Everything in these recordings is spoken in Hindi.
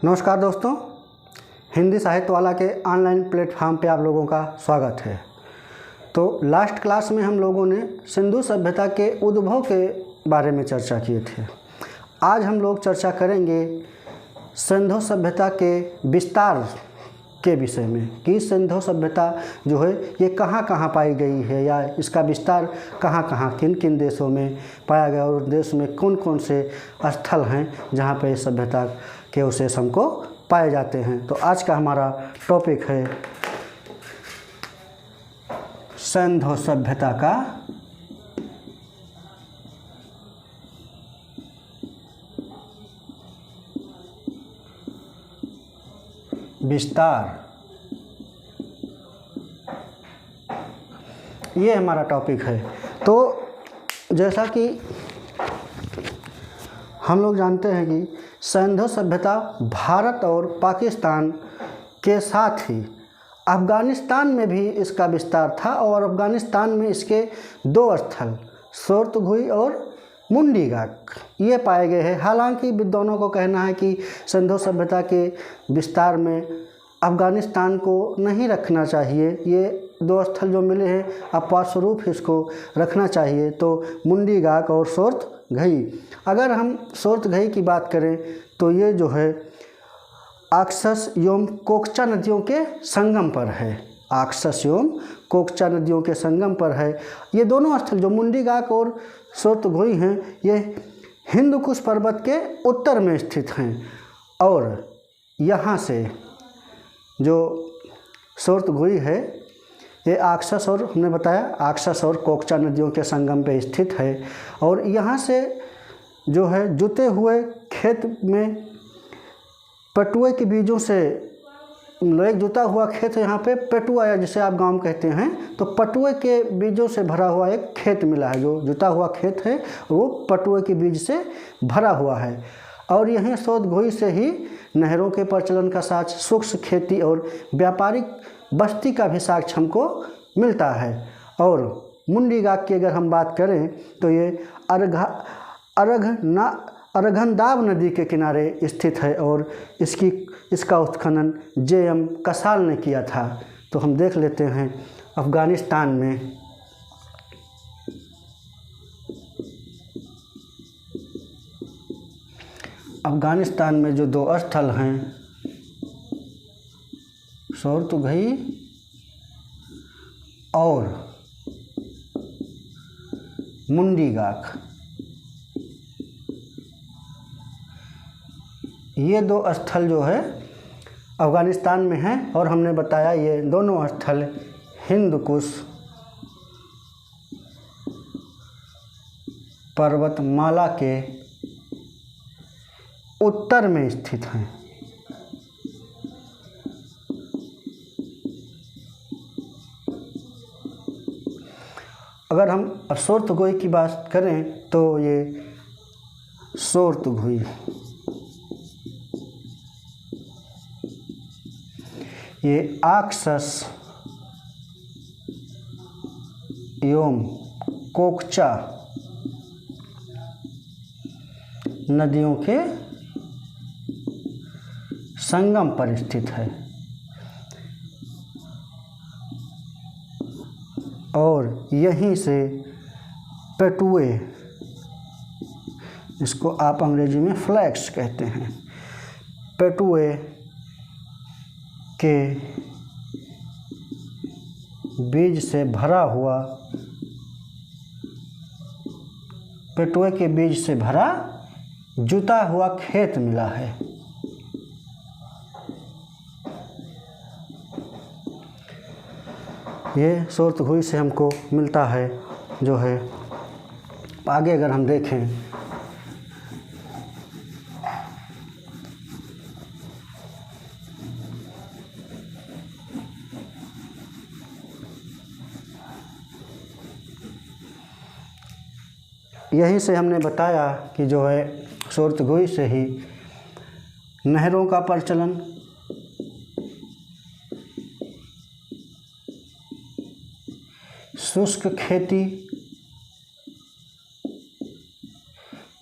नमस्कार दोस्तों, हिंदी साहित्य वाला के ऑनलाइन प्लेटफॉर्म पे आप लोगों का स्वागत है। तो लास्ट क्लास में हम लोगों ने सिंधु सभ्यता के उद्भव के बारे में चर्चा किए थे। आज हम लोग चर्चा करेंगे सिंधु सभ्यता के विस्तार के विषय में कि सिंधु सभ्यता जो है ये कहाँ कहाँ पाई गई है या इसका विस्तार कहाँ कहाँ किन किन देशों में पाया गया और देश में कौन कौन से स्थल हैं जहाँ पे इस सभ्यता के अवशेष हमको पाए जाते हैं। तो आज का हमारा टॉपिक है सिंधु सभ्यता का विस्तार। ये हमारा टॉपिक है। तो जैसा कि हम लोग जानते हैं कि सिंधु सभ्यता भारत और पाकिस्तान के साथ ही अफ़गानिस्तान में भी इसका विस्तार था और अफ़गानिस्तान में इसके दो स्थल सोर्तुगुई और मुंडीगाक ये पाए गए हैं। हालांकि विद्वानों को कहना है कि सिंधु सभ्यता के विस्तार में अफ़गानिस्तान को नहीं रखना चाहिए, ये दो स्थल जो मिले हैं अपवाद स्वरूप इसको रखना चाहिए। तो मुंडीगाक और सोर्तुगुई, अगर हम सोर्तुगुई की बात करें तो ये जो है आक्सस एवं कोकचा नदियों के संगम पर है। आक्सस एवं कोकचा नदियों के संगम पर है। ये दोनों स्थल जो मुंडीगाक और सोर्तुगुई हैं ये हिंदू कुश पर्वत के उत्तर में स्थित हैं और यहाँ से जो सोर्तुगुई है ये आक्सस और हमने बताया आक्सस और कोकचा नदियों के संगम पे स्थित है और यहाँ से जो है जुते हुए खेत में पटुए के बीजों से एक जुता हुआ खेत यहाँ पे पटुआ या जिसे आप गांव में कहते हैं, तो पटुए के बीजों से भरा हुआ एक खेत मिला है। जो जुता हुआ खेत है वो पटुए के बीज से भरा हुआ है और यहीं सोर्तुगुई से ही नहरों के प्रचलन का साक्ष्य, सूक्ष्म खेती और व्यापारिक बस्ती का भी साक्ष्य हमको मिलता है। और मुंडीगाक की अगर हम बात करें तो ये अरघनदाब नदी के किनारे स्थित है और इसका उत्खनन जे.एम. कसाल ने किया था। तो हम देख लेते हैं अफ़गानिस्तान में जो दो स्थल हैं सोर्तुगुई और मुंडीगाक, ये दो स्थल जो है अफ़गानिस्तान में हैं और हमने बताया ये दोनों स्थल हिंद कुश पर्वतमाला के उत्तर में स्थित हैं। अगर हम सोर्तुगुई की बात करें तो ये सोर्तुगुई ये आक्सस एवं कोकचा नदियों के संगम पर स्थित है और यहीं से पटुए, इसको आप अंग्रेजी में फ्लैक्स कहते हैं, पटुए के बीज से भरा हुआ, पटुए के बीज से भरा जुता हुआ खेत मिला है। ये सोर्तुगुई से हमको मिलता है जो है। आगे अगर हम देखें यहीं से हमने बताया कि जो है सोर्तुगुई से ही नहरों का प्रचलन, शुष्क खेती,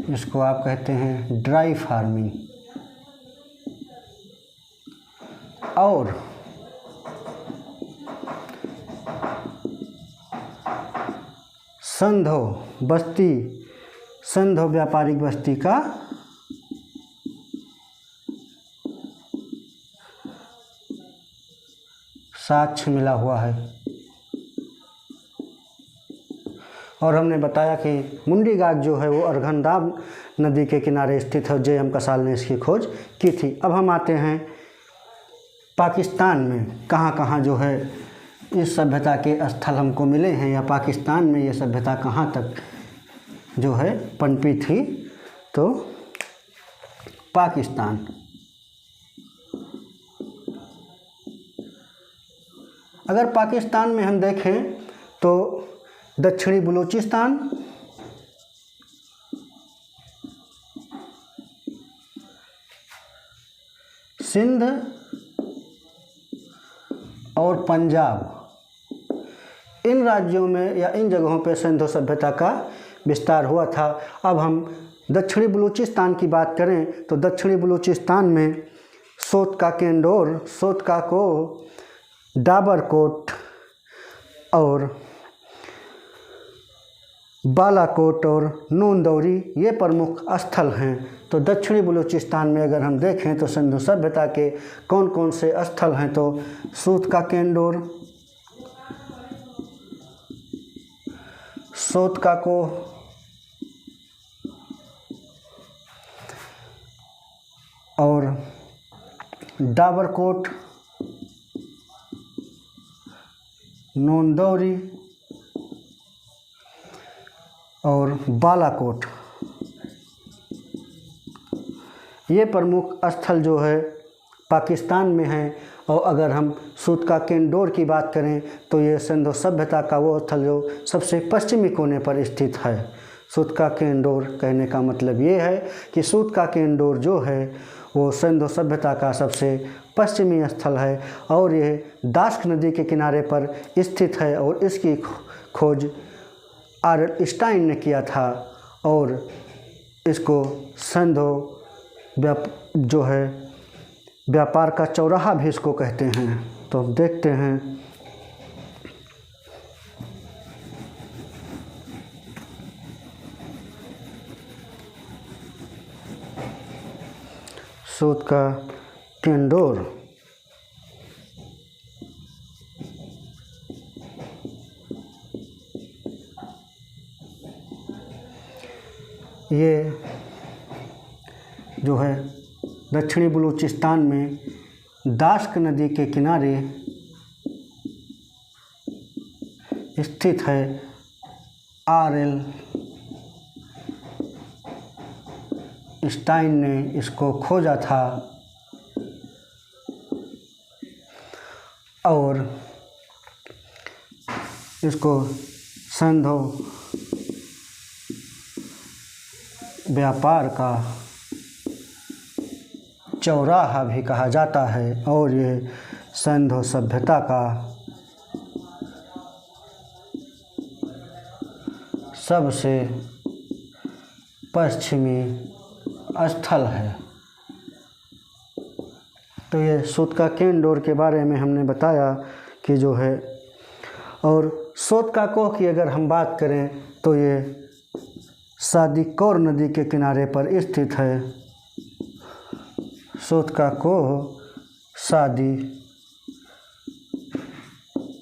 जिसको आप कहते हैं ड्राई फार्मिंग, और सिंधु बस्ती, सिंधु व्यापारिक बस्ती का साक्ष्य मिला हुआ है। और हमने बताया कि मुंडी घाट जो है वो अर्घनदाब नदी के किनारे स्थित है। जे एम कसाल ने इसकी खोज की थी। अब हम आते हैं पाकिस्तान में कहाँ कहाँ जो है इस सभ्यता के स्थल हमको मिले हैं, या पाकिस्तान में ये सभ्यता कहाँ तक जो है पनपी थी। तो पाकिस्तान, अगर पाकिस्तान में हम देखें तो दक्षिणी बलूचिस्तान, सिंध और पंजाब, इन राज्यों में या इन जगहों पर सिंधु सभ्यता का विस्तार हुआ था। अब हम दक्षिणी बलूचिस्तान की बात करें तो दक्षिणी बलूचिस्तान में सोतका केंदोर, सोतका को, डाबरकोट और बालाकोट और नूनदौरी ये प्रमुख स्थल हैं। तो दक्षिणी बलूचिस्तान में अगर हम देखें तो सिंधु सभ्यता के कौन कौन से स्थल हैं, तो सोतका केंदोर, सोतका को, और डाबरकोट, नूनदौरी और बालाकोट, ये प्रमुख स्थल जो है पाकिस्तान में हैं। और अगर हम सोतका केंदोर की बात करें तो ये सिंधु सभ्यता का वो स्थल जो सबसे पश्चिमी कोने पर स्थित है। सोतका केंदोर कहने का मतलब ये है कि सोतका केंदोर जो है वो सिंधु सभ्यता का सबसे पश्चिमी स्थल है और ये दास्क नदी के किनारे पर स्थित है। और इसकी खोज आर्ल स्टाइन ने किया था और इसको सिंधु जो है व्यापार का चौराहा भी इसको कहते हैं। तो अब देखते हैं सोतका केंदोर, ये जो है दक्षिणी बलूचिस्तान में दास्क नदी के किनारे स्थित है। आर्ल स्टाइन ने इसको खोजा था और इसको सिंधु व्यापार का चौराहा भी कहा जाता है। और ये सिंधु सभ्यता का सबसे पश्चिमी स्थल है। तो ये सोतका केंदोर के बारे में हमने बताया कि जो है, और सोतका कोह की अगर हम बात करें तो ये सादी कौर नदी के किनारे पर स्थित है। सोतका कोह सादी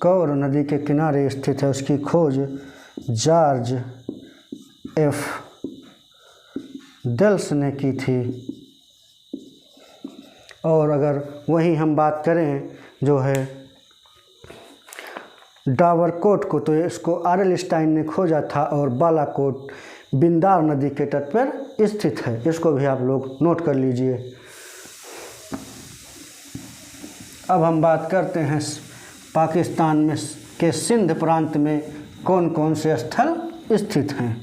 कौर नदी के किनारे स्थित है। उसकी खोज जॉर्ज एफ डेल्स ने की थी। और अगर वहीं हम बात करें जो है डाबरकोट को, तो इसको आर्ल स्टाइन ने खोजा था और बालाकोट बिंदार नदी के तट पर स्थित है। इसको भी आप लोग नोट कर लीजिए। अब हम बात करते हैं पाकिस्तान में के सिंध प्रांत में कौन कौन से स्थल स्थित हैं।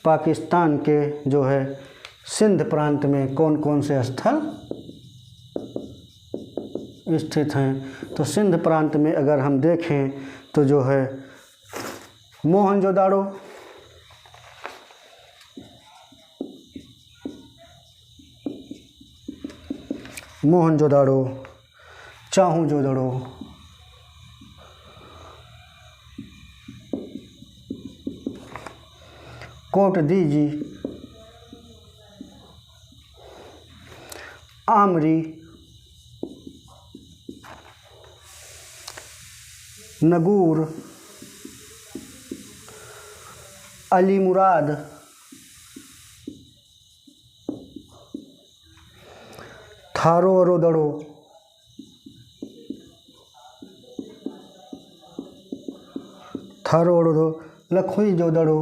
पाकिस्तान के जो है सिंध प्रांत में कौन कौन से स्थल स्थित हैं। तो सिंध प्रांत में अगर हम देखें तो जो है मोहनजोदाड़ो, मोहनजोदाड़ो, चाहूजोदड़ो, कोटदीजी, आमरी, नगूर, अलीमुराद, थारोअरोदड़ो, थारोअरोदो, लखुईजोदड़ो,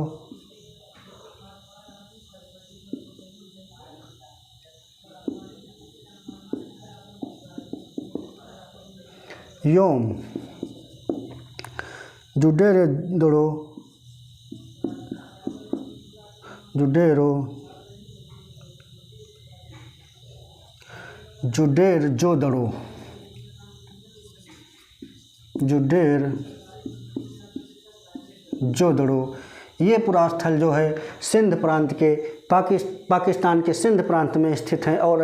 योम, जुडेरेदड़ो, जुडेरो, जुडेरजोदड़ो, जुडेरजोदड़ो। ये पूरा स्थल जो है सिंध प्रांत के पाकिस्तान के सिंध प्रांत में स्थित है। और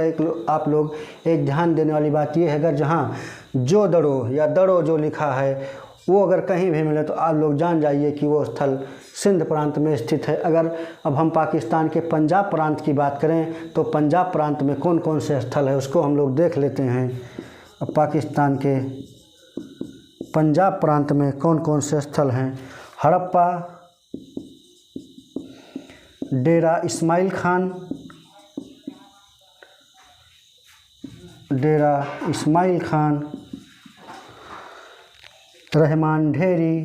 आप लोग एक ध्यान देने वाली बात ये है, अगर जहाँ जोदड़ो या दड़ो जो लिखा है वो अगर कहीं भी मिले तो आप लोग जान जाइए कि वो स्थल सिंध प्रांत में स्थित है। अगर अब हम पाकिस्तान के पंजाब प्रांत की बात करें तो पंजाब प्रांत में कौन कौन से स्थल है उसको हम लोग देख लेते हैं। अब पाकिस्तान के पंजाब प्रांत में कौन कौन से स्थल हैं? हड़प्पा, डेरा इस्माइल खान, डेरा इस्माइल खान, रहमान ढेरी,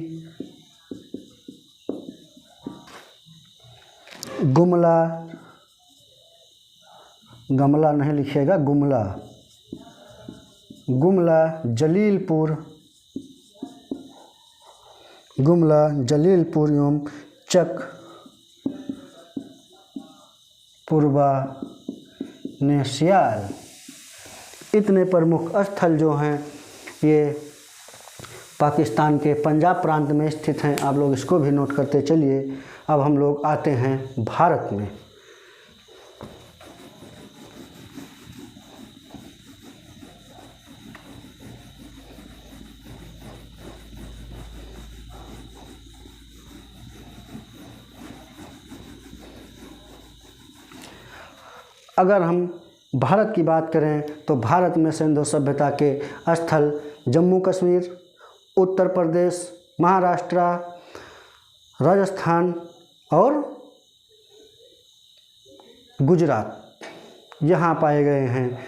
गुमला, गमला नहीं लिखिएगा, गुमला, गुमला, जलीलपुर, गुमला, जलीलपुर एवं चक पूर्वा नेसियाल। इतने प्रमुख स्थल जो हैं ये पाकिस्तान के पंजाब प्रांत में स्थित हैं। आप लोग इसको भी नोट करते चलिए। अब हम लोग आते हैं भारत में। अगर हम भारत की बात करें तो भारत में सिंधु सभ्यता के स्थल जम्मू कश्मीर, उत्तर प्रदेश, महाराष्ट्र, राजस्थान और गुजरात यहाँ पाए गए हैं।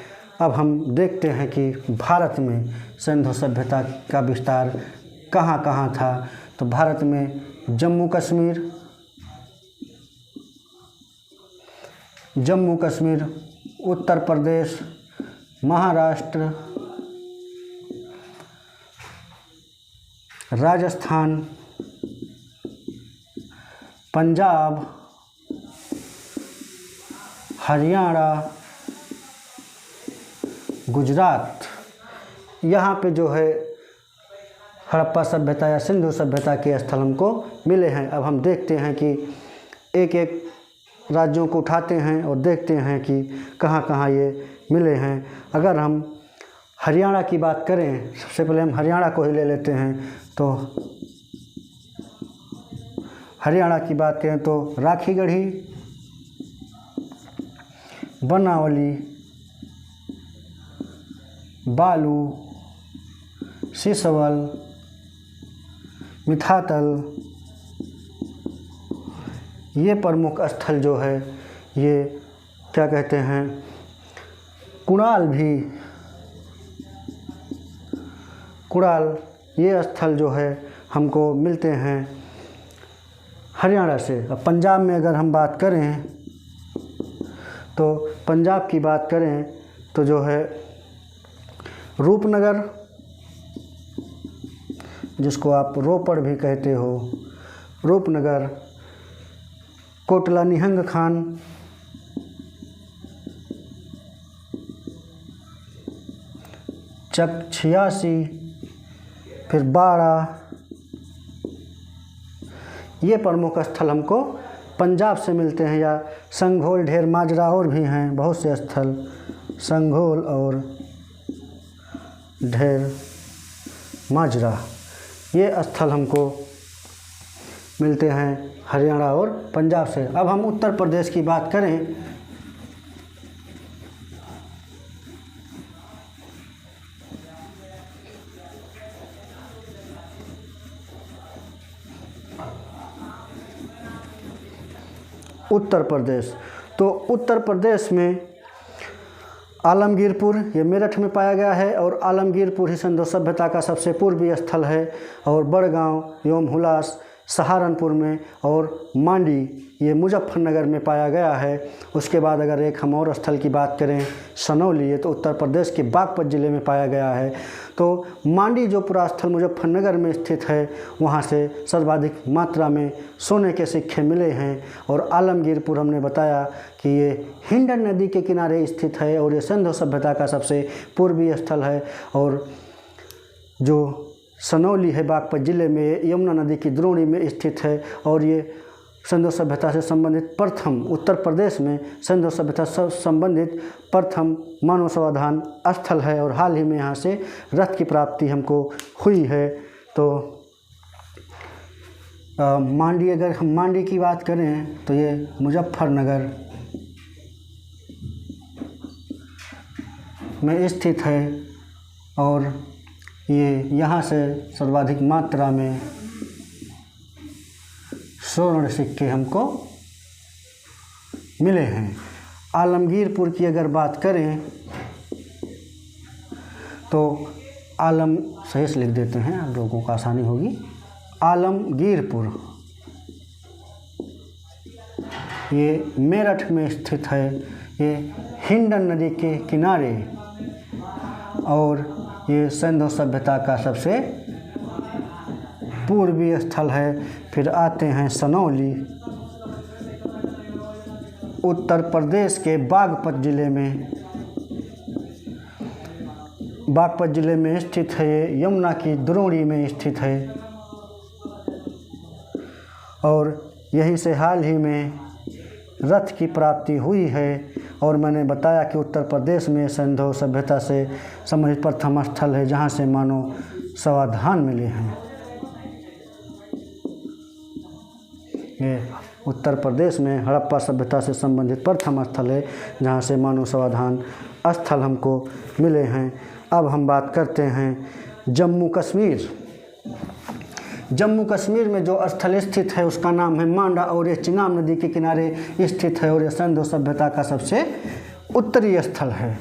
अब हम देखते हैं कि भारत में सिंधु सभ्यता का विस्तार कहाँ कहाँ था। तो भारत में जम्मू कश्मीर, उत्तर प्रदेश, महाराष्ट्र, राजस्थान, पंजाब, हरियाणा, गुजरात, यहाँ पे जो है हड़प्पा सभ्यता या सिंधु सभ्यता के स्थल हमको मिले हैं। अब हम देखते हैं कि एक एक राज्यों को उठाते हैं और देखते हैं कि कहाँ कहाँ ये मिले हैं। अगर हम हरियाणा की बात करें, सबसे पहले हम हरियाणा को ही ले लेते हैं। तो हरियाणा की बात करें तो राखीगढ़ी, बनावली, बालू, सिसवल, मिठातल, ये प्रमुख स्थल जो है ये क्या कहते हैं, कुणाल भी, कुणाल, ये स्थल जो है हमको मिलते हैं हरियाणा से। अब पंजाब में अगर हम बात करें तो पंजाब की बात करें तो जो है रूपनगर, जिसको आप रोपड़ भी कहते हो, रूपनगर, कोटला निहंग खान, चक 86, फिर बाड़ा, ये प्रमुख स्थल हमको पंजाब से मिलते हैं। या संघोल, ढेर माजरा और भी हैं बहुत से स्थल, संघोल और ढेर माजरा, ये स्थल हमको मिलते हैं हरियाणा और पंजाब से। अब हम उत्तर प्रदेश की बात करें उत्तर प्रदेश, तो उत्तर प्रदेश में आलमगीरपुर ये मेरठ में पाया गया है और आलमगीरपुर ही सिंधु सभ्यता का सबसे पूर्वी स्थल है। और बड़गांव एवं हुलास सहारनपुर में और मांडी ये मुजफ्फरनगर में पाया गया है। उसके बाद अगर एक हम और स्थल की बात करें सनौली, ये तो उत्तर प्रदेश के बागपत ज़िले में पाया गया है। तो मांडी जो पूरा स्थल मुजफ्फरनगर में स्थित है, वहाँ से सर्वाधिक मात्रा में सोने के सिक्के मिले हैं। और आलमगीरपुर हमने बताया कि ये हिंडन नदी के किनारे स्थित है और ये सिंधु सभ्यता का सबसे पूर्वी स्थल है। और जो सनौली है बागपत ज़िले में, ये यमुना नदी की द्रोणी में स्थित है और ये सिंधु सभ्यता से संबंधित प्रथम, उत्तर प्रदेश में सिंधु सभ्यता से संबंधित प्रथम मानव समाधान स्थल है। और हाल ही में यहाँ से रथ की प्राप्ति हमको हुई है। तो मांडी, अगर हम मांडी की बात करें तो ये मुजफ्फरनगर में स्थित है और ये यहाँ से सर्वाधिक मात्रा में स्वर्ण सिक्के हमको मिले हैं। आलमगीरपुर की अगर बात करें तो आलम सही से लिख देते हैं, आप लोगों को आसानी होगी। आलमगीरपुर ये मेरठ में स्थित है, ये हिंडन नदी के किनारे और ये सिंधु सभ्यता का सबसे पूर्वी स्थल है। फिर आते हैं सनौली, उत्तर प्रदेश के बागपत ज़िले में, बागपत ज़िले में स्थित है। ये यमुना की द्रोणी में स्थित है और यहीं से हाल ही में रथ की प्राप्ति हुई है। और मैंने बताया कि उत्तर प्रदेश में सिंधु सभ्यता से संबंधित प्रथम स्थल है जहाँ से मानव समाधान मिले हैं। ये उत्तर प्रदेश में हड़प्पा सभ्यता से संबंधित प्रथम स्थल है जहाँ से मानव समाधान स्थल हमको मिले हैं। अब हम बात करते हैं जम्मू कश्मीर। जम्मू कश्मीर में जो स्थल स्थित है उसका नाम है मांडा और ये चिनाब नदी के किनारे स्थित है और ये सिंधु सभ्यता का सबसे उत्तरी स्थल है।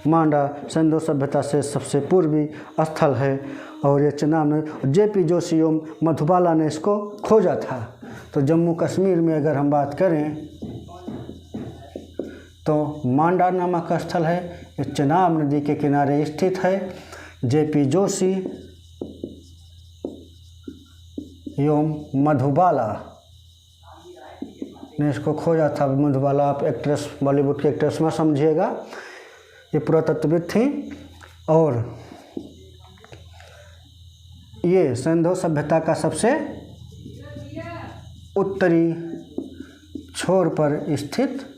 मांडा सिंधु सभ्यता से सबसे पूर्वी स्थल है और ये चिनाब नदी, जेपी जोशी एवं मधुबाला ने इसको खोजा था। तो जम्मू कश्मीर में अगर हम बात करें तो मांडा नामक स्थल है, ये चिनाब नदी के किनारे स्थित है। जेपी जोशी एवं मधुबाला ने इसको खोजा था। मधुबाला आप एक्ट्रेस, बॉलीवुड की एक्ट्रेस में समझिएगा, ये पुरातत्वविद थी और ये सिंधु सभ्यता का सबसे उत्तरी छोर पर स्थित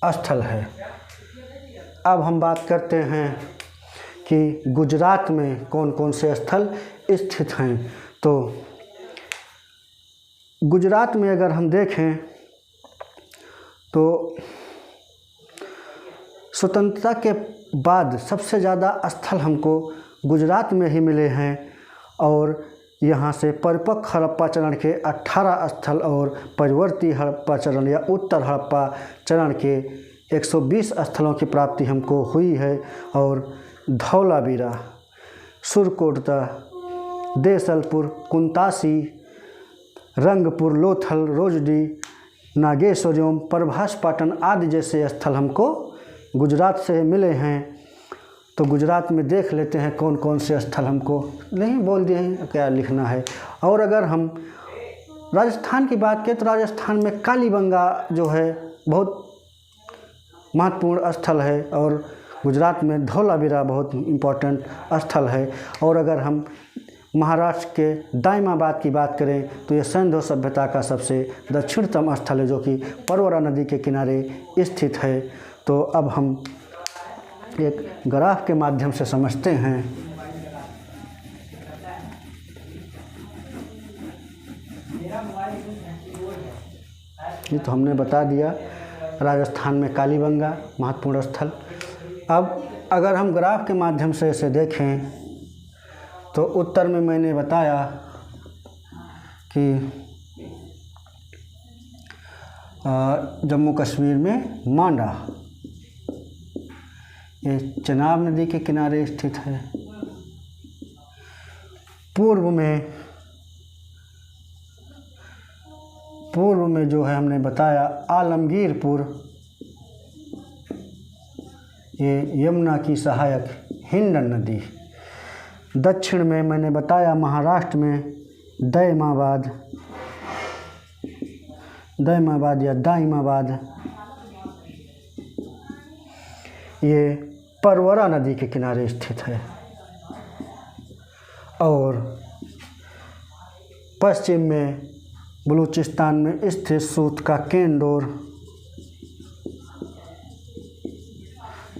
स्थल है। अब हम बात करते हैं कि गुजरात में कौन कौन से स्थल स्थित हैं। तो गुजरात में अगर हम देखें तो स्वतंत्रता के बाद सबसे ज़्यादा स्थल हमको गुजरात में ही मिले हैं और यहाँ से परिपक्व हड़प्पा चरण के 18 स्थल और परिवर्ती हड़प्पा चरण या उत्तर हड़प्पा चरण के 120 स्थलों की प्राप्ति हमको हुई है। और धौलावीरा, सुरकोटदा, देसलपुर, कुंतासी, रंगपुर, लोथल, रोजडी, नागेश्वर एवं प्रभास पाटन आदि जैसे स्थल हमको गुजरात से मिले हैं। तो गुजरात में देख लेते हैं कौन कौन से स्थल हमको नहीं बोल दिए हैं, क्या लिखना है। और अगर हम राजस्थान की बात करें तो राजस्थान में कालीबंगा जो है बहुत महत्वपूर्ण स्थल है और गुजरात में धौलावीरा बहुत इम्पोर्टेंट स्थल है। और अगर हम महाराष्ट्र के दाइमाबाद की बात करें तो यह सिंधु सभ्यता का सबसे दक्षिणतम स्थल है, जो कि परवरा नदी के किनारे स्थित है। तो अब हम एक ग्राफ के माध्यम से समझते हैं। ये तो हमने बता दिया, राजस्थान में कालीबंगा महत्वपूर्ण स्थल। अब अगर हम ग्राफ के माध्यम से इसे देखें तो उत्तर में मैंने बताया कि जम्मू कश्मीर में मांडा, ये चनाब नदी के किनारे स्थित है। पूर्व में जो है हमने बताया आलमगीरपुर, ये यमुना की सहायक हिंडन नदी। दक्षिण में मैंने बताया महाराष्ट्र में दाइमाबाद या दाइमाबाद, ये परवरा नदी के किनारे स्थित है। और पश्चिम में बलूचिस्तान में स्थित सूत का केंदोर,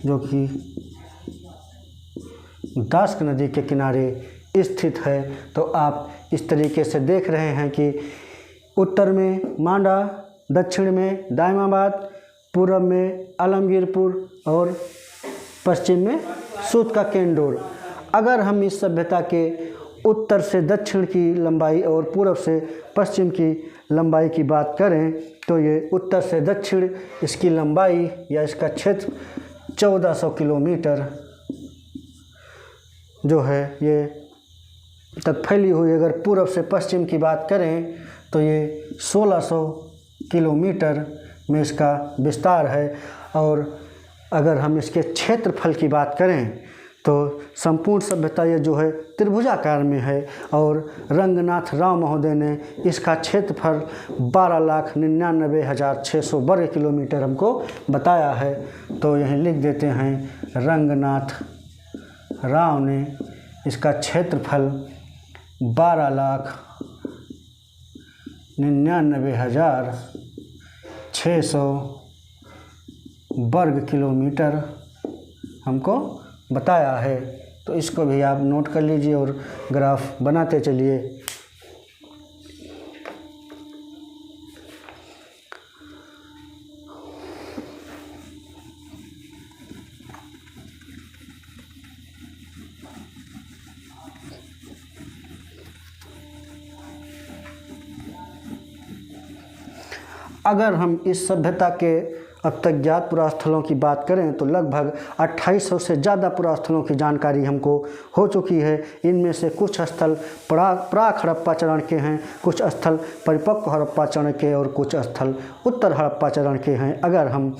जो कि दास्क नदी के किनारे स्थित है। तो आप इस तरीके से देख रहे हैं कि उत्तर में मांडा, दक्षिण में दाइमाबाद, पूर्व में आलमगीरपुर और पश्चिम में सूत का केंदोर। अगर हम इस सभ्यता के उत्तर से दक्षिण की लंबाई और पूर्व से पश्चिम की लंबाई की बात करें तो ये उत्तर से दक्षिण इसकी लंबाई या इसका क्षेत्र 1400 किलोमीटर जो है ये तक फैली हुई। अगर पूर्व से पश्चिम की बात करें तो ये 1600 किलोमीटर में इसका विस्तार है। और अगर हम इसके क्षेत्रफल की बात करें तो संपूर्ण सभ्यता ये जो है त्रिभुजाकार में है। और रंगनाथ राव महोदय ने इसका क्षेत्रफल 12,99,600 वर्ग किलोमीटर हमको बताया है। तो यहीं लिख देते हैं, रंगनाथ राव ने इसका क्षेत्रफल 12,99,600 वर्ग किलोमीटर हमको बताया है। तो इसको भी आप नोट कर लीजिए और ग्राफ बनाते चलिए। अगर हम इस सभ्यता के अब तक ज्ञात पुरास्थलों की बात करें तो लगभग 2800 से ज़्यादा पुरास्थलों की जानकारी हमको हो चुकी है। इनमें से कुछ स्थल प्राक हड़प्पा चरण के हैं, कुछ स्थल परिपक्व हड़प्पा चरण के और कुछ स्थल उत्तर हड़प्पा चरण के हैं। अगर हम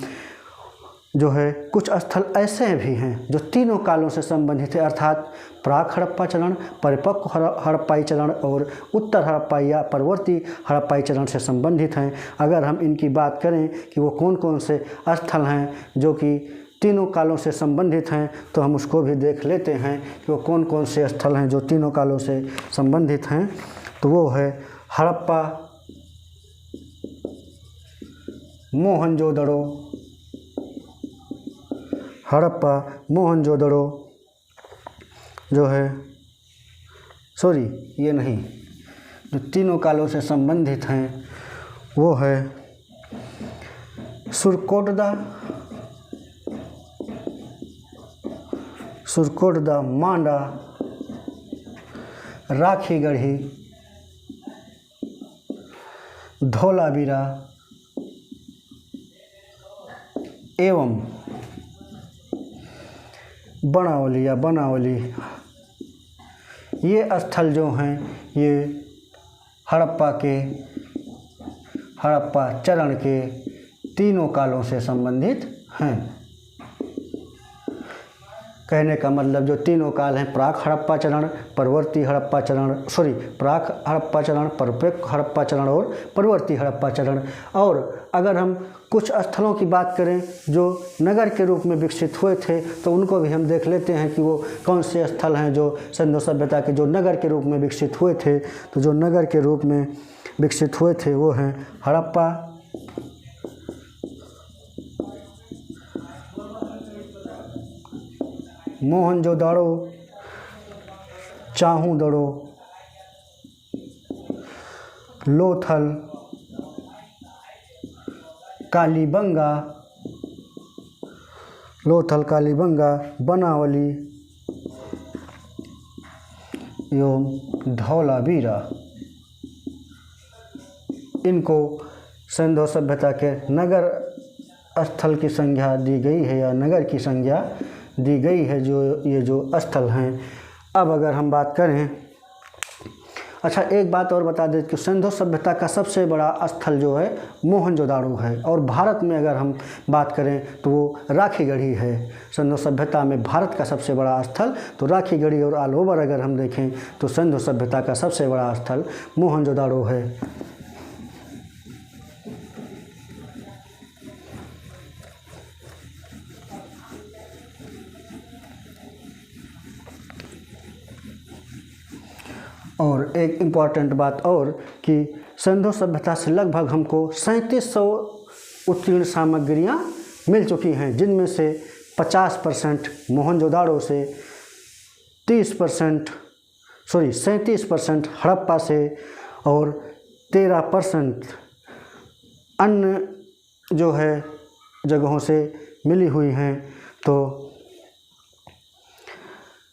जो है कुछ स्थल ऐसे भी हैं जो तीनों कालों से संबंधित है, अर्थात प्राक हड़प्पा चरण, परिपक्व हड़प्पाई चरण और उत्तर हड़प्पाई या परवर्ती हड़प्पाई चरण से संबंधित हैं। अगर हम इनकी बात करें कि वो कौन कौन से स्थल हैं जो कि तीनों कालों से संबंधित हैं, तो हम उसको भी देख लेते हैं कि वो कौन कौन से स्थल हैं जो तीनों कालों से संबंधित हैं। तो वो है हड़प्पा, मोहनजोदड़ो, हड़प्पा, मोहनजोदड़ो जो है, सॉरी ये नहीं, जो तीनों कालों से संबंधित हैं वो है सुरकोटदा, मांडा, राखीगढ़ी, धौलावीरा एवं बनावली या बनावली। ये स्थल जो हैं ये हड़प्पा चरण के तीनों कालों से संबंधित हैं। कहने का मतलब जो तीनों काल हैं, प्राक हड़प्पा चरण, परवर्ती हड़प्पा चरण, प्राक हड़प्पा चरण, परिपक्व हड़प्पा चरण और परवर्ती हड़प्पा चरण। और अगर हम कुछ स्थलों की बात करें जो नगर के रूप में विकसित हुए थे, तो उनको भी हम देख लेते हैं कि वो कौन से स्थल हैं जो सिंधु सभ्यता के जो नगर के रूप में विकसित हुए थे। तो जो नगर के रूप में विकसित हुए थे वो हैं हड़प्पा, मोहनजोदड़ो, चाहूदड़ो, लोथल, कालीबंगा, बनावली एवं धौलावीरा। इनको सिंधु सभ्यता के नगर स्थल की संज्ञा दी गई है या नगर की संज्ञा दी गई है, ये जो स्थल हैं। अब अगर हम बात करें, अच्छा एक बात और बता दें कि सिंधु सभ्यता का सबसे बड़ा स्थल जो है मोहनजोदाड़ो है। और भारत में अगर हम बात करें तो वो राखीगढ़ी है। सिंधु सभ्यता में भारत का सबसे बड़ा स्थल तो राखीगढ़ी, और ऑल ओवर अगर हम देखें तो सिंधु सभ्यता का सबसे बड़ा स्थल मोहनजोदाड़ो है। और एक इम्पॉर्टेंट बात और कि सिंधु सभ्यता से लगभग हमको 3700 उत्कीर्ण सामग्रियाँ मिल चुकी हैं, जिनमें से 50% मोहनजोदाड़ो से, 37% हड़प्पा से और 13% अन्य जो है जगहों से मिली हुई हैं। तो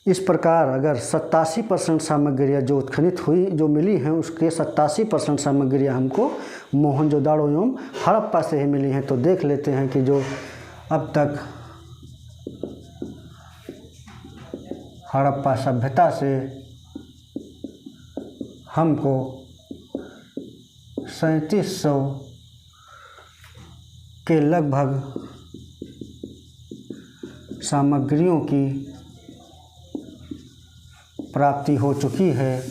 इस प्रकार अगर 87% सामग्रियाँ जो उत्खनित हुई जो मिली हैं, उसके 87% सामग्रियाँ हमको मोहनजोदाड़ो एवं हड़प्पा से ही मिली हैं। तो देख लेते हैं कि जो अब तक हड़प्पा सभ्यता से हमको 3700 के लगभग सामग्रियों की प्राप्ति हो चुकी है,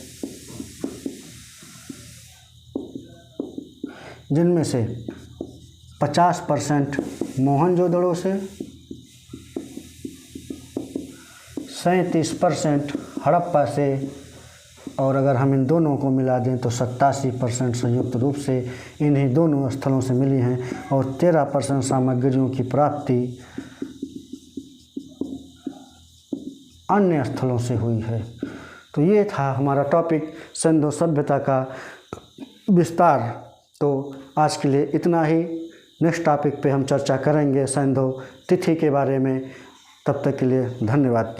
जिनमें से 50% मोहनजोदड़ो से, 37% हड़प्पा से, और अगर हम इन दोनों को मिला दें तो 87% संयुक्त रूप से इन्हीं दोनों स्थलों से मिली हैं। और 13% सामग्रियों की प्राप्ति अन्य स्थलों से हुई है। तो ये था हमारा टॉपिक सिंधु सभ्यता का विस्तार। तो आज के लिए इतना ही। नेक्स्ट टॉपिक पे हम चर्चा करेंगे सिंधु तिथि के बारे में। तब तक के लिए धन्यवाद।